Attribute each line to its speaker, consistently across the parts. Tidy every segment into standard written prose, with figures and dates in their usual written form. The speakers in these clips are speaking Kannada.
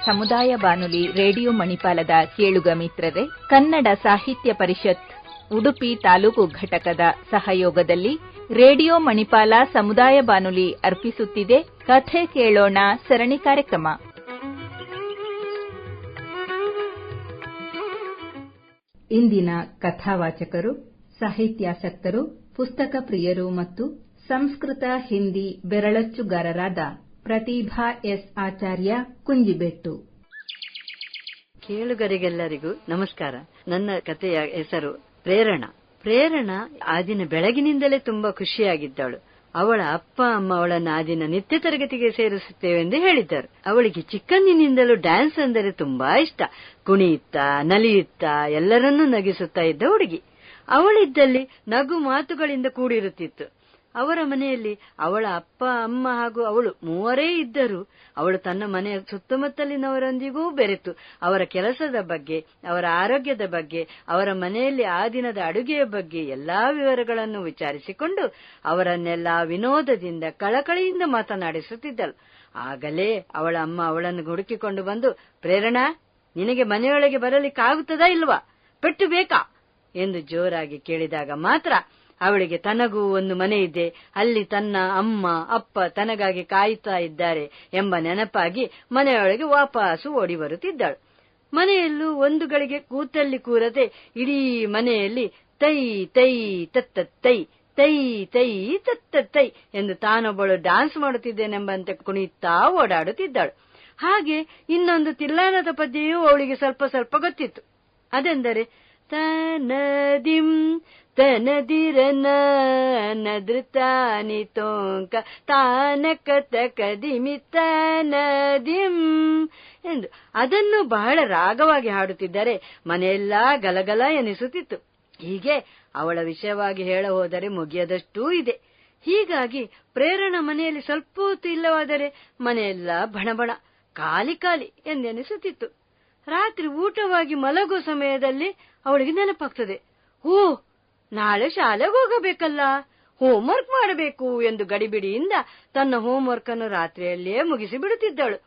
Speaker 1: ಸಮುದಾಯ ಬಾನುಲಿ ರೇಡಿಯೋ ಮಣಿಪಾಲದ ಕೇಳುಗ ಮಿತ್ರರೇ, ಕನ್ನಡ ಸಾಹಿತ್ಯ ಪರಿಷತ್ ಉಡುಪಿ ತಾಲೂಕು ಘಟಕದ ಸಹಯೋಗದಲ್ಲಿ ರೇಡಿಯೋ ಮಣಿಪಾಲ ಸಮುದಾಯ ಬಾನುಲಿ ಅರ್ಪಿಸುತ್ತಿದೆ ಕಥೆ ಕೇಳೋಣ ಸರಣಿ ಕಾರ್ಯಕ್ರಮ. ಇಂದಿನ ಕಥಾವಾಚಕರು ಸಾಹಿತ್ಯಾಸಕ್ತರು, ಪುಸ್ತಕ ಪ್ರಿಯರು ಮತ್ತು ಸಂಸ್ಕೃತ ಹಿಂದಿ ಬೆರಳಚ್ಚುಗಾರರಾದ ಪ್ರತಿಭಾ ಎಸ್ ಆಚಾರ್ಯ, ಕುಂಜಿಬೆಟ್ಟು.
Speaker 2: ಕೇಳುಗರಿಗೆಲ್ಲರಿಗೂ ನಮಸ್ಕಾರ. ನನ್ನ ಕಥೆಯ ಹೆಸರು ಪ್ರೇರಣಾ. ಪ್ರೇರಣಾ ಆ ದಿನ ಬೆಳಗಿನಿಂದಲೇ ತುಂಬಾ ಖುಷಿಯಾಗಿದ್ದವಳು. ಅವಳ ಅಪ್ಪ ಅಮ್ಮ ಅವಳನ್ನು ಆ ದಿನ ನಿತ್ಯ ತರಗತಿಗೆ ಸೇರಿಸುತ್ತೇವೆಂದು ಹೇಳಿದ್ದರು. ಅವಳಿಗೆ ಚಿಕ್ಕಂದಿನಿಂದಲೂ ಡ್ಯಾನ್ಸ್ ಅಂದರೆ ತುಂಬಾ ಇಷ್ಟ. ಕುಣಿಯುತ್ತಾ ನಲಿಯುತ್ತಾ ಎಲ್ಲರನ್ನೂ ನಗಿಸುತ್ತಾ ಇದ್ದ ಹುಡುಗಿ. ಅವಳಿದ್ದಲ್ಲಿ ನಗು ಮಾತುಗಳಿಂದ ಕೂಡಿರುತ್ತಿತ್ತು. ಅವರ ಮನೆಯಲ್ಲಿ ಅವಳ ಅಪ್ಪ ಅಮ್ಮ ಹಾಗೂ ಅವಳು ಮೂವರೇ ಇದ್ದರು. ಅವಳು ತನ್ನ ಮನೆಯ ಸುತ್ತಮುತ್ತಲಿನವರೊಂದಿಗೂ ಬೆರೆತು ಅವರ ಕೆಲಸದ ಬಗ್ಗೆ, ಅವರ ಆರೋಗ್ಯದ ಬಗ್ಗೆ, ಅವರ ಮನೆಯಲ್ಲಿ ಆ ದಿನದ ಅಡುಗೆಯ ಬಗ್ಗೆ ಎಲ್ಲಾ ವಿವರಗಳನ್ನು ವಿಚಾರಿಸಿಕೊಂಡು ಅವರನ್ನೆಲ್ಲಾ ವಿನೋದದಿಂದ ಕಳಕಳಿಯಿಂದ ಮಾತನಾಡಿಸುತ್ತಿದ್ದಳು. ಆಗಲೇ ಅವಳ ಅಮ್ಮ ಅವಳನ್ನು ಹುಡುಕಿಕೊಂಡು ಬಂದು, ಪ್ರೇರಣಾ, ನಿನಗೆ ಮನೆಯೊಳಗೆ ಬರಲಿಕ್ಕಾಗುತ್ತದಾ ಇಲ್ವಾ? ಪೆಟ್ಟು ಬೇಕಾ ಎಂದು ಜೋರಾಗಿ ಕೇಳಿದಾಗ ಮಾತ್ರ ಅವಳಿಗೆ ತನಗೂ ಒಂದು ಮನೆ ಇದೆ, ಅಲ್ಲಿ ತನ್ನ ಅಮ್ಮ ಅಪ್ಪ ತನಗಾಗಿ ಕಾಯುತ್ತಾ ಇದ್ದಾರೆ ಎಂಬ ನೆನಪಾಗಿ ಮನೆಯೊಳಗೆ ವಾಪಸ್ಸು ಓಡಿ ಬರುತ್ತಿದ್ದಳು. ಮನೆಯಲ್ಲೂ ಒಂದು ಗಳಿಗೆ ಕೂತಲ್ಲಿ ಕೂರದೆ ಇಡೀ ಮನೆಯಲ್ಲಿ ತೈ ತೈ ತತ್ತೈ ತೈ ತೈ ತತ್ತೈ ಎಂದು ತಾನೊಬ್ಬಳು ಡ್ಯಾನ್ಸ್ ಮಾಡುತ್ತಿದ್ದೇನೆಂಬಂತೆ ಕುಣಿಯುತ್ತಾ ಓಡಾಡುತ್ತಿದ್ದಳು. ಹಾಗೆ ಇನ್ನೊಂದು ತಿಲ್ಲಾನದ ಪದ್ಯೆಯೂ ಅವಳಿಗೆ ಸ್ವಲ್ಪ ಸ್ವಲ್ಪ ಗೊತ್ತಿತ್ತು. ಅದೆಂದರೆ ತನದಿಂ ತನದಿರನ ನದೃತಾನಿ ತೋಂಕ ತಾನಕ ತಕದಿಮಿ ತನದಿಂ ಎಂದು. ಅದನ್ನು ಬಹಳ ರಾಗವಾಗಿ ಹಾಡುತ್ತಿದ್ದರೆ ಮನೆಯೆಲ್ಲಾ ಗಲಗಲ ಎನಿಸುತ್ತಿತ್ತು. ಹೀಗೆ ಅವಳ ವಿಷಯವಾಗಿ ಹೇಳ ಹೋದರೆ ಮುಗಿಯದಷ್ಟೂ ಇದೆ. ಹೀಗಾಗಿ ಪ್ರೇರಣಾ ಮನೆಯಲ್ಲಿ ಸ್ವಲ್ಪ ಹೊತ್ತು ಇಲ್ಲವಾದರೆ ಮನೆಯೆಲ್ಲ ಬಣಬಣ ಖಾಲಿ ಖಾಲಿ ಎಂದೆನಿಸುತ್ತಿತ್ತು. ರಾತ್ರಿ ಊಟವಾಗಿ ಮಲಗುವ ಸಮಯದಲ್ಲಿ ಅವಳಿಗೆ ನೆನಪಾಗ್ತದೆ, ಓ, ನಾಳೆ ಶಾಲೆಗೆ ಹೋಗಬೇಕಲ್ಲ, ಹೋಂವರ್ಕ್ ಮಾಡಬೇಕು ಎಂದು ಗಡಿಬಿಡಿಯಿಂದ ತನ್ನ ಹೋಂವರ್ಕ್ ಅನ್ನು ರಾತ್ರಿಯಲ್ಲಿಯೇ ಮುಗಿಸಿ ಬಿಡುತ್ತಿದ್ದಳು.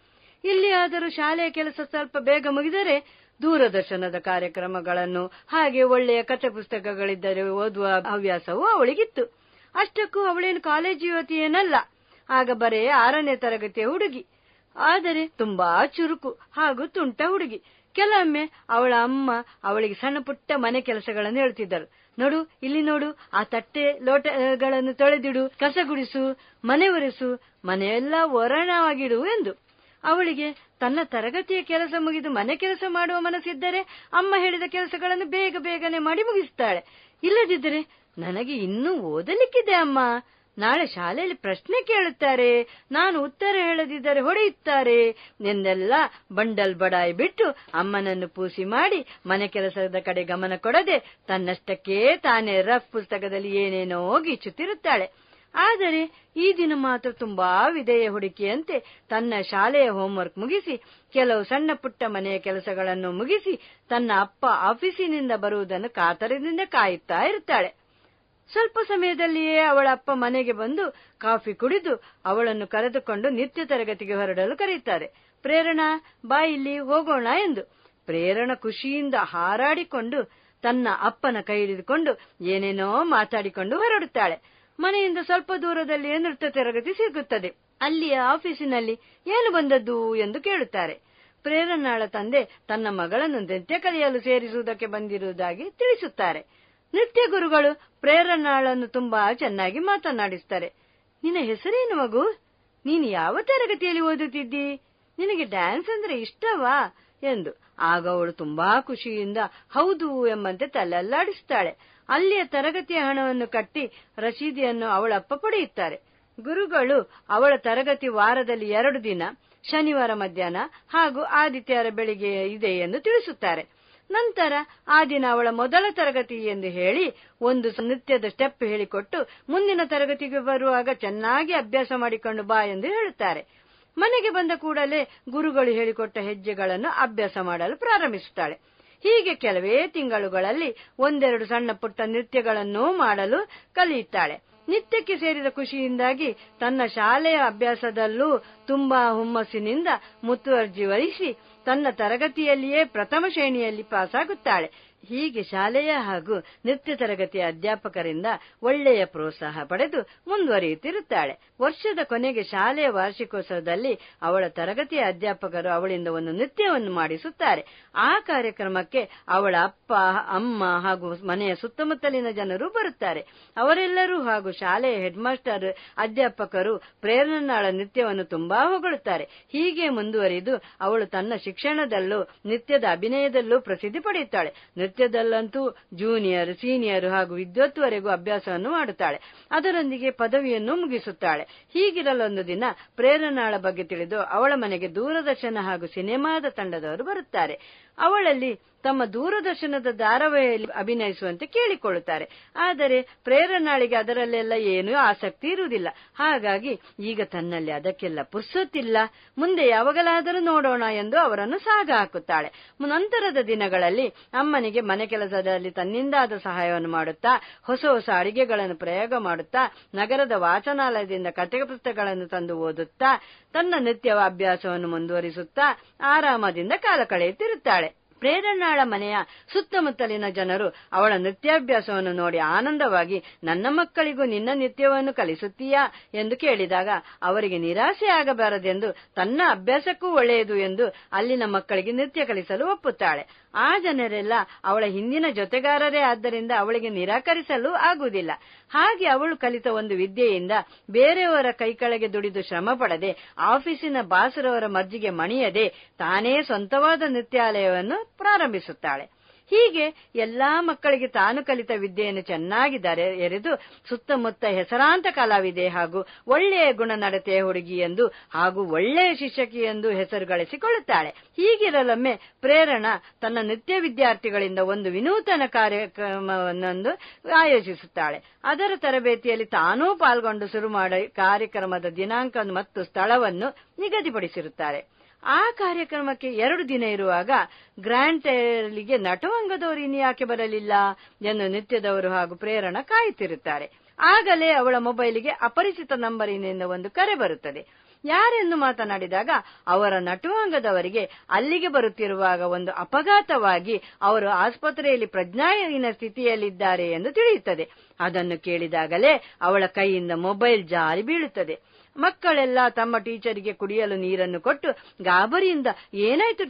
Speaker 2: ಇಲ್ಲಿ ಆದರೂ ಶಾಲೆಯ ಕೆಲಸ ಸ್ವಲ್ಪ ಬೇಗ ಮುಗಿದರೆ ದೂರದರ್ಶನದ ಕಾರ್ಯಕ್ರಮಗಳನ್ನು ಹಾಗೆ ಒಳ್ಳೆಯ ಕಥೆ ಪುಸ್ತಕಗಳಿದ್ದರೆ ಓದುವ ಹವ್ಯಾಸವೂ ಅವಳಿಗಿತ್ತು. ಅಷ್ಟಕ್ಕೂ ಅವಳೇನು ಕಾಲೇಜು ಯುವತಿಯೇನಲ್ಲ, ಆಗ ಬರೇ 6ನೇ ತರಗತಿಯ ಹುಡುಗಿ. ಆದರೆ ತುಂಬಾ ಚುರುಕು ಹಾಗೂ ತುಂಟ ಹುಡುಗಿ. ಕೆಲವೊಮ್ಮೆ ಅವಳ ಅಮ್ಮ ಅವಳಿಗೆ ಸಣ್ಣ ಪುಟ್ಟ ಮನೆ ಕೆಲಸಗಳನ್ನು ಹೇಳ್ತಿದ್ದರು. ನೋಡು, ಇಲ್ಲಿ ನೋಡು, ಆ ತಟ್ಟೆ ಲೋಟಗಳನ್ನು ತೊಳೆದಿಡು, ಕಸ ಗುಡಿಸು, ಮನೆ ಒರೆಸು, ಮನೆಯೆಲ್ಲ ಒರಣವಾಗಿಡು ಎಂದು. ಅವಳಿಗೆ ತನ್ನ ತರಗತಿಯ ಕೆಲಸ ಮುಗಿದು ಮನೆ ಕೆಲಸ ಮಾಡುವ ಮನಸ್ಸಿದ್ದರೆ ಅಮ್ಮ ಹೇಳಿದ ಕೆಲಸಗಳನ್ನು ಬೇಗ ಬೇಗನೆ ಮಾಡಿ ಮುಗಿಸ್ತಾಳೆ. ಇಲ್ಲದಿದ್ದರೆ ನನಗೆ ಇನ್ನೂ ಓದಲಿಕ್ಕಿದೆ ಅಮ್ಮ, ನಾಳೆ ಶಾಲೆಯಲ್ಲಿ ಪ್ರಶ್ನೆ ಕೇಳುತ್ತಾರೆ, ನಾನು ಉತ್ತರ ಹೇಳದಿದ್ದರೆ ಹೊಡೆಯುತ್ತಾರೆ ಎಂದೆಲ್ಲ ಬಂಡಲ್ ಬಡಾಯಿ ಬಿಟ್ಟು ಅಮ್ಮನನ್ನು ಪೂಸಿ ಮಾಡಿ ಮನೆ ಕೆಲಸದ ಕಡೆ ಗಮನ ಕೊಡದೆ ತನ್ನಷ್ಟಕ್ಕೇ ತಾನೇ ರಫ್ ಪುಸ್ತಕದಲ್ಲಿ ಏನೇನೋ ಗೀಚುತ್ತಿರುತ್ತಾಳೆ. ಆದರೆ ಈ ದಿನ ಮಾತ್ರ ತುಂಬಾ ವಿಧೇಯ ಹುಡುಕಿಯಂತೆ ತನ್ನ ಶಾಲೆಯ ಹೋಂವರ್ಕ್ ಮುಗಿಸಿ, ಕೆಲವು ಸಣ್ಣ ಪುಟ್ಟ ಮನೆಯ ಕೆಲಸಗಳನ್ನು ಮುಗಿಸಿ, ತನ್ನ ಅಪ್ಪ ಆಫೀಸಿನಿಂದ ಬರುವುದನ್ನು ಕಾತರದಿಂದ ಕಾಯುತ್ತಾ ಇರುತ್ತಾಳೆ. ಸ್ವಲ್ಪ ಸಮಯದಲ್ಲಿಯೇ ಅವಳ ಅಪ್ಪ ಮನೆಗೆ ಬಂದು ಕಾಫಿ ಕುಡಿದು ಅವಳನ್ನು ಕರೆದುಕೊಂಡು ನಿತ್ಯ ತರಗತಿಗೆ ಹೊರಡಲು ಕರೆಯುತ್ತಾರೆ. ಪ್ರೇರಣಾ, ಬಾ, ಇಲ್ಲಿ ಹೋಗೋಣ ಎಂದು. ಪ್ರೇರಣಾ ಖುಷಿಯಿಂದ ಹಾರಾಡಿಕೊಂಡು ತನ್ನ ಅಪ್ಪನ ಕೈ ಹಿಡಿದುಕೊಂಡು ಏನೇನೋ ಮಾತಾಡಿಕೊಂಡು ಹೊರಡುತ್ತಾಳೆ. ಮನೆಯಿಂದ ಸ್ವಲ್ಪ ದೂರದಲ್ಲಿಯೇ ನೃತ್ಯ ತರಗತಿ ಸಿಗುತ್ತದೆ. ಅಲ್ಲಿಯ ಆಫೀಸಿನಲ್ಲಿ ಏನು ಬಂದದ್ದು ಎಂದು ಕೇಳುತ್ತಾರೆ. ಪ್ರೇರಣಾಳ ತಂದೆ ತನ್ನ ಮಗಳನ್ನು ನೃತ್ಯ ಕಲಿಯಲು ಸೇರಿಸುವುದಕ್ಕೆ ಬಂದಿರುವುದಾಗಿ ತಿಳಿಸುತ್ತಾರೆ. ನೃತ್ಯ ಗುರುಗಳು ಪ್ರೇರಣಾಳನ್ನು ತುಂಬಾ ಚೆನ್ನಾಗಿ ಮಾತನಾಡಿಸ್ತಾರೆ. ನಿನ್ನ ಹೆಸರೇನು ಮಗು? ನೀನು ಯಾವ ತರಗತಿಯಲ್ಲಿ ಓದುತ್ತಿದ್ದಿ? ನಿನಗೆ ಡ್ಯಾನ್ಸ್ ಅಂದ್ರೆ ಇಷ್ಟವಾ ಎಂದು. ಆಗ ಅವಳು ತುಂಬಾ ಖುಷಿಯಿಂದ ಹೌದು ಎಂಬಂತೆ ತಲೆಯಲ್ಲಾಡಿಸುತ್ತಾಳೆ. ಅಲ್ಲಿಯ ತರಗತಿಯ ಹಣವನ್ನು ಕಟ್ಟಿ ರಸೀದಿಯನ್ನು ಅವಳಪ್ಪ ಪಡೆಯುತ್ತಾರೆ. ಗುರುಗಳು ಅವಳ ತರಗತಿ ವಾರದಲ್ಲಿ 2 ದಿನ, ಶನಿವಾರ ಮಧ್ಯಾಹ್ನ ಹಾಗೂ ಆದಿತ್ಯವಾರ ಬೆಳಿಗ್ಗೆ ಇದೆ ಎಂದು ತಿಳಿಸುತ್ತಾರೆ. ನಂತರ ಆ ದಿನ ಅವಳ ಮೊದಲ ತರಗತಿ ಎಂದು ಹೇಳಿ ಒಂದು ನೃತ್ಯದ ಸ್ಟೆಪ್ ಹೇಳಿಕೊಟ್ಟು ಮುಂದಿನ ತರಗತಿಗೆ ಬರುವಾಗ ಚೆನ್ನಾಗಿ ಅಭ್ಯಾಸ ಮಾಡಿಕೊಂಡು ಬಾ ಎಂದು ಹೇಳುತ್ತಾರೆ. ಮನೆಗೆ ಬಂದ ಕೂಡಲೇ ಗುರುಗಳು ಹೇಳಿಕೊಟ್ಟ ಹೆಜ್ಜೆಗಳನ್ನು ಅಭ್ಯಾಸ ಮಾಡಲು ಪ್ರಾರಂಭಿಸುತ್ತಾಳೆ. ಹೀಗೆ ಕೆಲವೇ ತಿಂಗಳುಗಳಲ್ಲಿ 1-2 ಸಣ್ಣ ಪುಟ್ಟ ನೃತ್ಯಗಳನ್ನು ಮಾಡಲು ಕಲಿಯುತ್ತಾಳೆ. ನಿತ್ಯಕ್ಕೆ ಸೇರಿದ ಖುಷಿಯಿಂದಾಗಿ ತನ್ನ ಶಾಲೆಯ ಅಭ್ಯಾಸದಲ್ಲೂ ತುಂಬಾ ಹುಮ್ಮಸ್ಸಿನಿಂದ ಮುತುವರ್ಜಿ ವಹಿಸಿ ತನ್ನ ತರಗತಿಯಲ್ಲಿಯೇ ಪ್ರಥಮ ಶ್ರೇಣಿಯಲ್ಲಿ ಪಾಸಾಗುತ್ತಾಳೆ. ಹೀಗೆ ಶಾಲೆಯ ಹಾಗೂ ನೃತ್ಯ ತರಗತಿಯ ಅಧ್ಯಾಪಕರಿಂದ ಒಳ್ಳೆಯ ಪ್ರೋತ್ಸಾಹ ಪಡೆದು ಮುಂದುವರಿಯುತ್ತಿರುತ್ತಾಳೆ. ವರ್ಷದ ಕೊನೆಗೆ ಶಾಲೆಯ ವಾರ್ಷಿಕೋತ್ಸವದಲ್ಲಿ ಅವಳ ತರಗತಿಯ ಅಧ್ಯಾಪಕರು ಅವಳಿಂದ ಒಂದು ನೃತ್ಯವನ್ನು ಮಾಡಿಸುತ್ತಾರೆ. ಆ ಕಾರ್ಯಕ್ರಮಕ್ಕೆ ಅವಳ ಅಪ್ಪ, ಅಮ್ಮ ಹಾಗೂ ಮನೆಯ ಸುತ್ತಮುತ್ತಲಿನ ಜನರು ಬರುತ್ತಾರೆ. ಅವರೆಲ್ಲರೂ ಹಾಗೂ ಶಾಲೆಯ ಹೆಡ್ ಮಾಸ್ಟರ್, ಅಧ್ಯಾಪಕರು ಪ್ರೇರಣಾಳ ನೃತ್ಯವನ್ನು ತುಂಬಾ ಹೊಗಳುತ್ತಾರೆ. ಹೀಗೆ ಮುಂದುವರಿದು ಅವಳು ತನ್ನ ಶಿಕ್ಷಣದಲ್ಲೂ ನೃತ್ಯದ ಅಭಿನಯದಲ್ಲೂ ಪ್ರಸಿದ್ಧಿ ಪಡೆಯುತ್ತಾಳೆ. ನೃತ್ಯದಲ್ಲಂತೂ ಜೂನಿಯರ್, ಸೀನಿಯರ್ ಹಾಗೂ ವಿದ್ವತ್ವರೆಗೂ ಅಭ್ಯಾಸವನ್ನು ಮಾಡುತ್ತಾಳೆ. ಅದರೊಂದಿಗೆ ಪದವಿಯನ್ನು ಮುಗಿಸುತ್ತಾಳೆ. ಹೀಗಿರಲೊಂದು ದಿನ ಪ್ರೇರಣಾಳ ಬಗ್ಗೆ ತಿಳಿದು ಅವಳ ಮನೆಗೆ ದೂರದರ್ಶನ ಹಾಗೂ ಸಿನಿಮಾದ ತಂಡದವರು ಬರುತ್ತಾರೆ. ಅವಳಲ್ಲಿ ತಮ್ಮ ದೂರದರ್ಶನದ ಧಾರಾವಾಹಿಯಲ್ಲಿ ಅಭಿನಯಿಸುವಂತೆ ಕೇಳಿಕೊಳ್ಳುತ್ತಾರೆ. ಆದರೆ ಪ್ರೇರಣಾಳಿಗೆ ಅದರಲ್ಲೆಲ್ಲ ಏನೂ ಆಸಕ್ತಿ ಇರುವುದಿಲ್ಲ. ಹಾಗಾಗಿ ಈಗ ತನ್ನಲ್ಲಿ ಅದಕ್ಕೆಲ್ಲ ಪುರ್ಸೊತ್ತಿಲ್ಲ, ಮುಂದೆ ಯಾವಾಗಲಾದರೂ ನೋಡೋಣ ಎಂದು ಅವರನ್ನು ಸಾಗ ಹಾಕುತ್ತಾಳೆ. ನಂತರದ ದಿನಗಳಲ್ಲಿ ಅಮ್ಮನಿಗೆ ಮನೆ ಕೆಲಸದಲ್ಲಿ ತನ್ನಿಂದಾದ ಸಹಾಯವನ್ನು ಮಾಡುತ್ತಾ, ಹೊಸ ಹೊಸ ಅಡಿಗೆಗಳನ್ನು ಪ್ರಯೋಗ ಮಾಡುತ್ತಾ, ನಗರದ ವಾಚನಾಲಯದಿಂದ ಕಥೆ ಪುಸ್ತಕಗಳನ್ನು ತಂದು ಓದುತ್ತಾ, ತನ್ನ ನೃತ್ಯ ಅಭ್ಯಾಸವನ್ನು ಮುಂದುವರಿಸುತ್ತಾ ಆರಾಮದಿಂದ ಕಾಲ ಕಳೆಯುತ್ತಿರುತ್ತಾಳೆ. ಪ್ರೇರಣಾಳ ಮನೆಯ ಸುತ್ತಮುತ್ತಲಿನ ಜನರು ಅವಳ ನೃತ್ಯಾಭ್ಯಾಸವನ್ನು ನೋಡಿ ಆನಂದವಾಗಿ, ನನ್ನ ಮಕ್ಕಳಿಗೂ ನಿನ್ನ ನೃತ್ಯವನ್ನು ಕಲಿಸುತ್ತೀಯಾ ಎಂದು ಕೇಳಿದಾಗ ಅವರಿಗೆ ನಿರಾಸೆ ಆಗಬಾರದೆಂದು ತನ್ನ ಅಭ್ಯಾಸಕ್ಕೂ ಒಳ್ಳೆಯದು ಎಂದು ಅಲ್ಲಿನ ಮಕ್ಕಳಿಗೆ ನೃತ್ಯ ಕಲಿಸಲು ಒಪ್ಪುತ್ತಾಳೆ. ಆ ಜನರೆಲ್ಲ ಅವಳ ಹಿಂದಿನ ಜೊತೆಗಾರರೇ ಆದ್ದರಿಂದ ಅವಳಿಗೆ ನಿರಾಕರಿಸಲು ಆಗುವುದಿಲ್ಲ. ಹಾಗೆ ಅವಳು ಕಲಿತ ಒಂದು ವಿದ್ಯೆಯಿಂದ ಬೇರೆಯವರ ಕೈಕೆಳಗೆ ದುಡಿದು ಶ್ರಮ ಪಡದೆ, ಆಫೀಸಿನ ಬಾಸರವರ ಮರ್ಜಿಗೆ ಮಣಿಯದೆ ತಾನೇ ಸ್ವಂತವಾದ ನೃತ್ಯಾಲಯವನ್ನು ಪ್ರಾರಂಭಿಸುತ್ತಾಳೆ. ಹೀಗೆ ಎಲ್ಲಾ ಮಕ್ಕಳಿಗೆ ತಾನು ಕಲಿತ ವಿದ್ಯೆಯನ್ನು ಚೆನ್ನಾಗಿ ಎರೆದು ಸುತ್ತಮುತ್ತ ಹೆಸರಾಂತ ಕಲಾವಿದೆ ಹಾಗೂ ಒಳ್ಳೆಯ ಗುಣನಡತೆಯ ಹುಡುಗಿ ಎಂದು ಹಾಗೂ ಒಳ್ಳೆಯ ಶಿಕ್ಷಕಿ ಎಂದು ಹೆಸರು ಗಳಿಸಿಕೊಳ್ಳುತ್ತಾಳೆ. ಹೀಗಿರಲೊಮ್ಮೆ ಪ್ರೇರಣಾ ತನ್ನ ನೃತ್ಯ ವಿದ್ಯಾರ್ಥಿಗಳಿಂದ ಒಂದು ವಿನೂತನ ಕಾರ್ಯಕ್ರಮವನ್ನೊಂದು ಆಯೋಜಿಸುತ್ತಾಳೆ. ಅದರ ತರಬೇತಿಯಲ್ಲಿ ತಾನೂ ಪಾಲ್ಗೊಂಡು ಶುರು ಮಾಡಿ ಕಾರ್ಯಕ್ರಮದ ದಿನಾಂಕ ಮತ್ತು ಸ್ಥಳವನ್ನು ನಿಗದಿಪಡಿಸಿರುತ್ತಾರೆ. ಆ ಕಾರ್ಯಕ್ರಮಕ್ಕೆ 2 ದಿನ ಇರುವಾಗ ಗ್ರ್ಯಾಂಡ್ ಟೈರ್ಗೆ ನಟುವಂಗದವರು ಇನ್ಯಾಕೆ ಬರಲಿಲ್ಲ ಎಂದು ನೃತ್ಯದವರು ಹಾಗೂ ಪ್ರೇರಣಾ ಕಾಯುತ್ತಿರುತ್ತಾರೆ. ಆಗಲೇ ಅವಳ ಮೊಬೈಲಿಗೆ ಅಪರಿಚಿತ ನಂಬರಿನಿಂದ ಒಂದು ಕರೆ ಬರುತ್ತದೆ. ಯಾರೆಂದು ಮಾತನಾಡಿದಾಗ ಅವರ ನಟುವಂಗದವರಿಗೆ ಅಲ್ಲಿಗೆ ಬರುತ್ತಿರುವಾಗ ಒಂದು ಅಪಘಾತವಾಗಿ ಅವರು ಆಸ್ಪತ್ರೆಯಲ್ಲಿ ಪ್ರಜ್ಞಾಹೀನ ಸ್ಥಿತಿಯಲ್ಲಿದ್ದಾರೆ ಎಂದು ತಿಳಿಯುತ್ತದೆ. ಅದನ್ನು ಕೇಳಿದಾಗಲೇ ಅವಳ ಕೈಯಿಂದ ಮೊಬೈಲ್ ಜಾರಿ ಬೀಳುತ್ತದೆ. ಮಕ್ಕಳೆಲ್ಲ ತಮ್ಮ ಟೀಚರಿಗೆ ಕುಡಿಯಲು ನೀರನ್ನು ಕೊಟ್ಟು ಗಾಬರಿಯಿಂದ ಏನಾಯ್ತು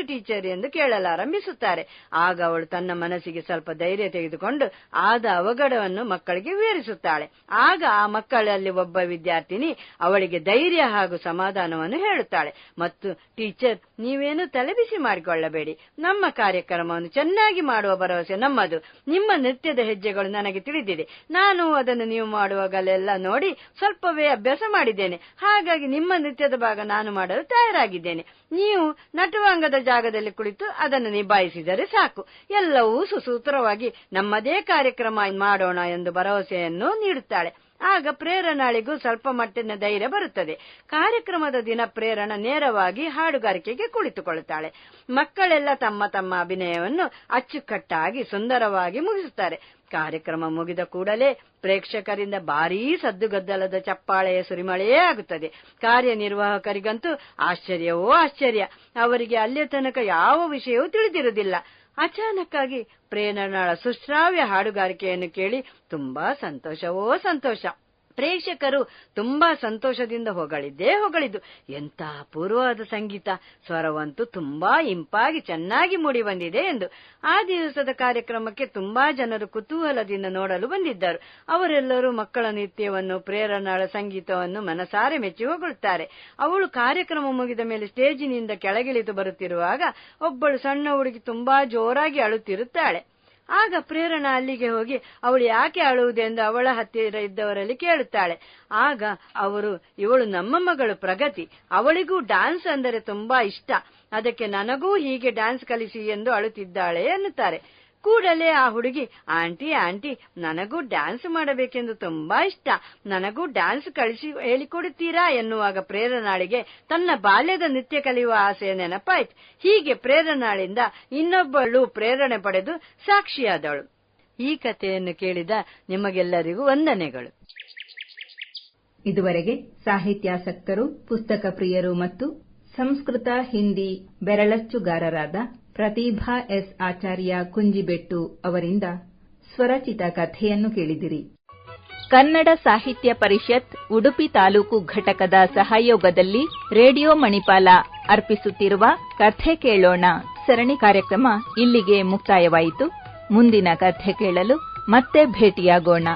Speaker 2: ಟೀಚರ್ ಎಂದು ಕೇಳಲಾರಂಭಿಸುತ್ತಾರೆ. ಆಗ ಅವಳು ತನ್ನ ಮನಸ್ಸಿಗೆ ಸ್ವಲ್ಪ ಧೈರ್ಯ ತೆಗೆದುಕೊಂಡು ಆದ ಅವಘಡವನ್ನು ಮಕ್ಕಳಿಗೆ ವಿವರಿಸುತ್ತಾಳೆ. ಆಗ ಆ ಮಕ್ಕಳಲ್ಲಿ ಒಬ್ಬ ವಿದ್ಯಾರ್ಥಿನಿ ಅವಳಿಗೆ ಧೈರ್ಯ ಹಾಗೂ ಸಮಾಧಾನವನ್ನು ಹೇಳುತ್ತಾಳೆ. ಮತ್ತು ಟೀಚರ್, ನೀವೇನು ತಲೆಬಿಸಿ ಮಾಡಿಕೊಳ್ಳಬೇಡಿ, ನಮ್ಮ ಕಾರ್ಯಕ್ರಮವನ್ನು ಚೆನ್ನಾಗಿ ಮಾಡುವ ಭರವಸೆ ನಮ್ಮದು. ನಿಮ್ಮ ನೃತ್ಯದ ಹೆಜ್ಜೆಗಳು ನನಗೆ ತಿಳಿದಿದೆ. ನಾನು ಅದನ್ನು ನೀವು ಮಾಡುವಾಗಲೆಲ್ಲ ನೋಡಿ ಸ್ವಲ್ಪವೇ ಅಭ್ಯಾಸ ಮಾಡಿದ್ದೇನೆ. ಹಾಗಾಗಿ ನಿಮ್ಮ ನೃತ್ಯದ ಭಾಗ ನಾನು ಮಾಡಲು ತಯಾರಾಗಿದ್ದೇನೆ. ನೀವು ನಟುವಂಗದ ಜಾಗದಲ್ಲಿ ಕುಳಿತು ಅದನ್ನು ನಿಭಾಯಿಸಿದರೆ ಸಾಕು. ಎಲ್ಲವೂ ಸುಸೂತ್ರವಾಗಿ ನಮ್ಮದೇ ಕಾರ್ಯಕ್ರಮ ಮಾಡೋಣ ಎಂದು ಭರವಸೆಯನ್ನು ನೀಡುತ್ತಾಳೆ. ಆಗ ಪ್ರೇರಣಾಳಿಗೂ ಸ್ವಲ್ಪ ಮಟ್ಟಿನ ಧೈರ್ಯ ಬರುತ್ತದೆ. ಕಾರ್ಯಕ್ರಮದ ದಿನ ಪ್ರೇರಣಾ ನೇರವಾಗಿ ಹಾಡುಗಾರಿಕೆಗೆ ಕುಳಿತುಕೊಳ್ಳುತ್ತಾಳೆ. ಮಕ್ಕಳೆಲ್ಲ ತಮ್ಮ ತಮ್ಮ ಅಭಿನಯವನ್ನು ಅಚ್ಚುಕಟ್ಟಾಗಿ ಸುಂದರವಾಗಿ ಮುಗಿಸುತ್ತಾರೆ. ಕಾರ್ಯಕ್ರಮ ಮುಗಿದ ಕೂಡಲೇ ಪ್ರೇಕ್ಷಕರಿಂದ ಭಾರೀ ಸದ್ದುಗದ್ದಲದ ಚಪ್ಪಾಳೆಯ ಸುರಿಮಳೆಯೇ ಆಗುತ್ತದೆ. ಕಾರ್ಯನಿರ್ವಾಹಕರಿಗಂತೂ ಆಶ್ಚರ್ಯವೋ ಆಶ್ಚರ್ಯ. ಅವರಿಗೆ ಅಲ್ಲಿಯ ತನಕ ಯಾವ ವಿಷಯವೂ ತಿಳಿದಿರುವುದಿಲ್ಲ. ಅಚಾನಕ್ಕಾಗಿ ಪ್ರೇರಣಾಳ ಸುಶ್ರಾವ್ಯ ಹಾಡುಗಾರಿಕೆಯನ್ನು ಕೇಳಿ ತುಂಬಾ ಸಂತೋಷವೋ ಸಂತೋಷ. ಪ್ರೇಕ್ಷಕರು ತುಂಬಾ ಸಂತೋಷದಿಂದ ಹೊಗಳಿದ್ದು. ಎಂಥ ಅಪೂರ್ವವಾದ ಸಂಗೀತ, ಸ್ವರವಂತೂ ತುಂಬಾ ಇಂಪಾಗಿ ಚೆನ್ನಾಗಿ ಮೂಡಿ ಬಂದಿದೆ ಎಂದು. ಆ ದಿವಸದ ಕಾರ್ಯಕ್ರಮಕ್ಕೆ ತುಂಬಾ ಜನರು ಕುತೂಹಲದಿಂದ ನೋಡಲು ಬಂದಿದ್ದರು. ಅವರೆಲ್ಲರೂ ಮಕ್ಕಳ ನೃತ್ಯವನ್ನು, ಪ್ರೇರಣಾಳ ಸಂಗೀತವನ್ನು ಮನಸಾರೆ ಮೆಚ್ಚಿ ಹೊಗಳುತ್ತಾರೆ. ಅವಳು ಕಾರ್ಯಕ್ರಮ ಮುಗಿದ ಮೇಲೆ ಸ್ಟೇಜಿನಿಂದ ಕೆಳಗಿಳಿದು ಬರುತ್ತಿರುವಾಗ ಒಬ್ಬಳು ಸಣ್ಣ ಹುಡುಗಿ ತುಂಬಾ ಜೋರಾಗಿ ಅಳುತ್ತಿರುತ್ತಾಳೆ. ಆಗ ಪ್ರೇರಣಾ ಅಲ್ಲಿಗೆ ಹೋಗಿ ಅವಳು ಯಾಕೆ ಅಳುವುದೆಂದು ಅವಳ ಹತ್ತಿರ ಇದ್ದವರಲ್ಲಿ ಕೇಳುತ್ತಾಳೆ. ಆಗ ಅವರು, ಇವಳು ನಮ್ಮ ಮಗಳು ಪ್ರಗತಿ, ಅವಳಿಗೂ ಡ್ಯಾನ್ಸ್ ಅಂದರೆ ತುಂಬಾ ಇಷ್ಟ, ಅದಕ್ಕೆ ನನಗೂ ಹೀಗೆ ಡ್ಯಾನ್ಸ್ ಕಲಿಸಿ ಎಂದು ಅಳುತ್ತಿದ್ದಾಳೆ ಎನ್ನುತ್ತಾರೆ. ಕೂಡಲೇ ಆ ಹುಡುಗಿ, ಆಂಟಿ ನನಗೂ ಡ್ಯಾನ್ಸ್ ಮಾಡಬೇಕೆಂದು ತುಂಬಾ ಇಷ್ಟ, ನನಗೂ ಡ್ಯಾನ್ಸ್ ಹೇಳಿಕೊಡುತ್ತೀರಾ ಎನ್ನುವಾಗ ಪ್ರೇರಣಾಳಿಗೆ ತನ್ನ ಬಾಲ್ಯದ ನೃತ್ಯ ಕಲಿಯುವ ಆಸೆಯ ನೆನಪಾಯ್ತು. ಹೀಗೆ ಪ್ರೇರಣಾಳಿಂದ ಇನ್ನೊಬ್ಬಳು ಪ್ರೇರಣೆ ಪಡೆದು ಸಾಕ್ಷಿಯಾದವಳು. ಈ ಕಥೆಯನ್ನು ಕೇಳಿದ ನಿಮಗೆಲ್ಲರಿಗೂ ವಂದನೆಗಳು.
Speaker 1: ಇದುವರೆಗೆ ಸಾಹಿತ್ಯಾಸಕ್ತರು, ಪುಸ್ತಕ ಪ್ರಿಯರು ಮತ್ತು ಸಂಸ್ಕೃತ ಹಿಂದಿ ಬೆರಳಚ್ಚುಗಾರರಾದ ಪ್ರತಿಭಾ ಎಸ್ ಆಚಾರ್ಯ ಕುಂಜಿಬೆಟ್ಟು ಅವರಿಂದ ಸ್ವರಚಿತ ಕಥೆಯನ್ನು ಕೇಳಿದಿರಿ. ಕನ್ನಡ ಸಾಹಿತ್ಯ ಪರಿಷತ್ ಉಡುಪಿ ತಾಲೂಕು ಘಟಕದ ಸಹಯೋಗದಲ್ಲಿ ರೇಡಿಯೋ ಮಣಿಪಾಲ ಅರ್ಪಿಸುತ್ತಿರುವ ಕಥೆ ಕೇಳೋಣ ಸರಣಿ ಕಾರ್ಯಕ್ರಮ ಇಲ್ಲಿಗೆ ಮುಕ್ತಾಯವಾಯಿತು. ಮುಂದಿನ ಕಥೆ ಕೇಳಲು ಮತ್ತೆ ಭೇಟಿಯಾಗೋಣ.